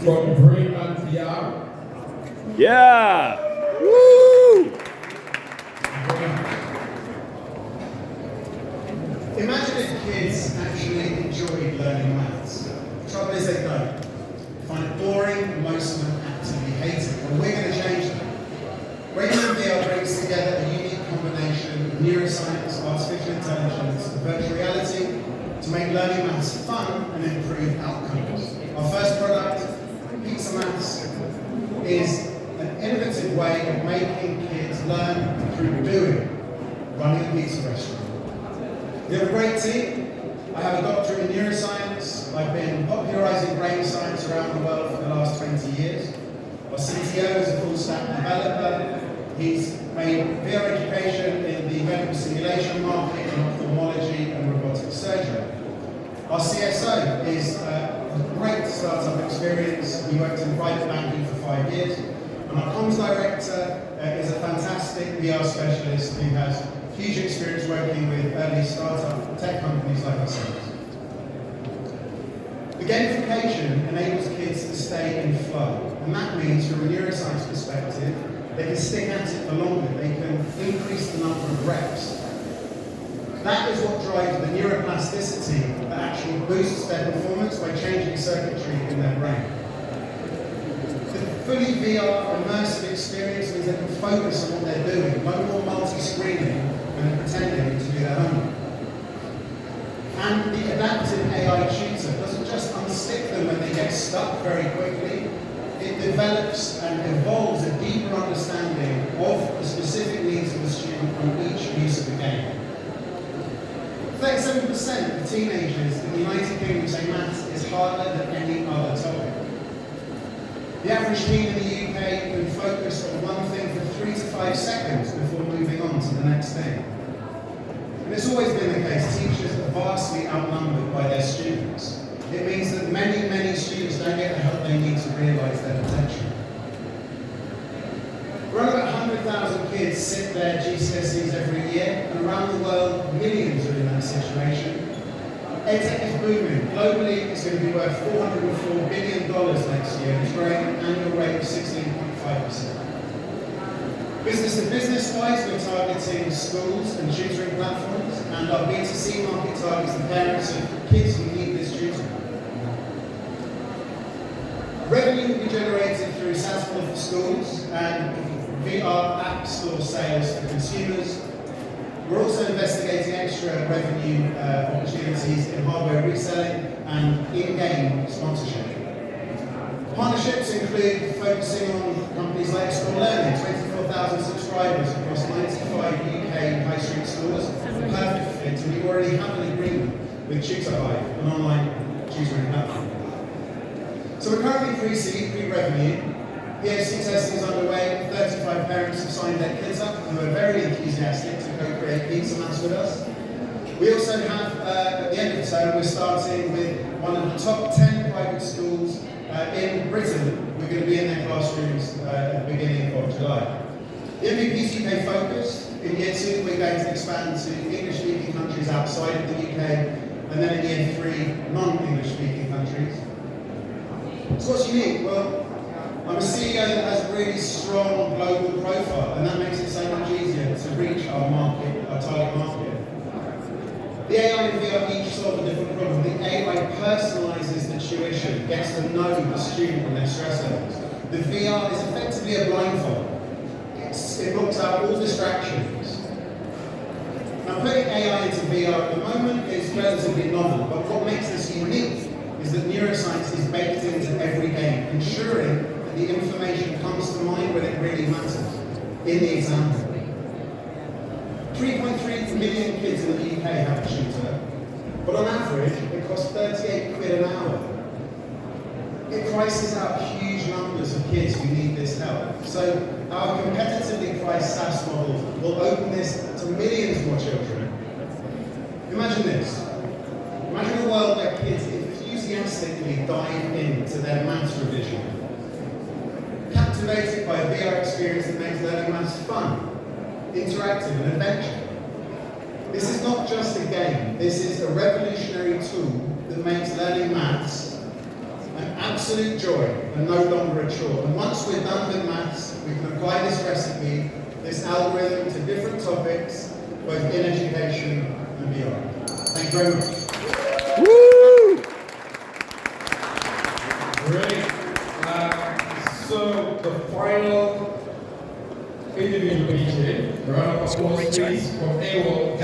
from Brain and VR. Yeah! Woo! Imagine if kids actually enjoyed learning maths. The trouble is they don't. They find it boring, and most of them actively hate it. And we're going to change that. Brain and VR brings together a unique combination of neuroscience, artificial intelligence, and virtual reality to make learning maths fun and improve outcomes. Our first product, Pizza Maths, is an innovative way of making kids learn through doing, running a pizza restaurant. We have a great team. I have a doctorate in neuroscience. I've been popularising brain science around the world for the last 20 years. Our CTO is a full-stack developer. He's made VR education in the medical simulation market, in ophthalmology and robotic surgery. Our CSO is a great startup experience. He worked in private banking for 5 years. And our comms director is a fantastic VR specialist who has huge experience working with early startup tech companies like ourselves. The gamification enables kids to stay in flow, and that means from a neuroscience perspective, they can stick at it for longer, they can increase the number of reps. That is what drives the neuroplasticity that actually boosts their performance by changing circuitry in their brain. The fully VR immersive experience means they can focus on what they're doing, no more multi-screening and pretending to do their homework. And the adaptive AI tutor doesn't just unstick them when they get stuck very quickly, it develops and evolves a deeper understanding of the specific needs of the student on each use of the game. 37% of teenagers in the United Kingdom say maths is harder than any other topic. The average teen in the UK can focus on one thing for 3 to 5 seconds before moving on to the next thing. And it's always been the case, teachers are vastly outnumbered by their students. It means that many students don't get the help they need to realise their potential. Around about 100,000 kids sit their GCSEs every year, and around the world, millions are in that situation. EdTech is booming. Globally, it's going to be worth $404 billion next year, and it's growing at an annual rate of 16.5%. Business to business wise, we're targeting schools and tutoring platforms, and our B2C market targets the parents of kids who need this tutoring. Revenue will be generated through SaaS model for schools and VR app store sales for consumers. We're also investigating extra revenue opportunities in hardware reselling and in-game sponsorship. Partnerships include focusing on companies like Explore Learning, 24,000 subscribers across 95 UK high street stores, a perfect fit, and we already have an agreement with TutorHive, an online tutoring platform. So we're currently pre-seed, pre-revenue. POC testing is underway. 35 parents have signed their kids up who are very enthusiastic to co-create Pizza Maths with us. We also have, at the end of the term, we're starting with one of the top 10 private schools in Britain. We're going to be in their classrooms at the beginning of July. The MVP is UK focused. In year 2, we're going to expand to English-speaking countries outside of the UK, and then in year 3, non-English-speaking countries. So what's unique? Well, I'm a CEO that has a really strong global profile, and that makes it so much easier to reach our market, our target market. The AI and VR each solve a different problem. The AI personalises the tuition, gets to know the student and their stress levels. The VR is effectively a blindfold. It blocks out all distractions. Now, putting AI into VR at the moment is relatively novel, but what makes this unique is that neuroscience is baked into every game, ensuring that the information comes to mind when it really matters. In the example, 3.3 million kids in the UK have a tutor, but on average, it costs 38 quid an hour. It prices out huge numbers of kids who need this help. So our competitively priced SaaS model will open this to millions more children. Imagine this. Imagine a world where kids enthusiastically dive into their maths revision, captivated by a VR experience that makes learning maths fun, interactive and adventure. This is not just a game, this is a revolutionary tool that makes learning maths an absolute joy and no longer a chore. And once we're done with maths, we can apply this recipe, this algorithm to different topics, both in education and beyond. Thank you very much. Woo! Great. So the final individual meeting, round of applause please from AWOL.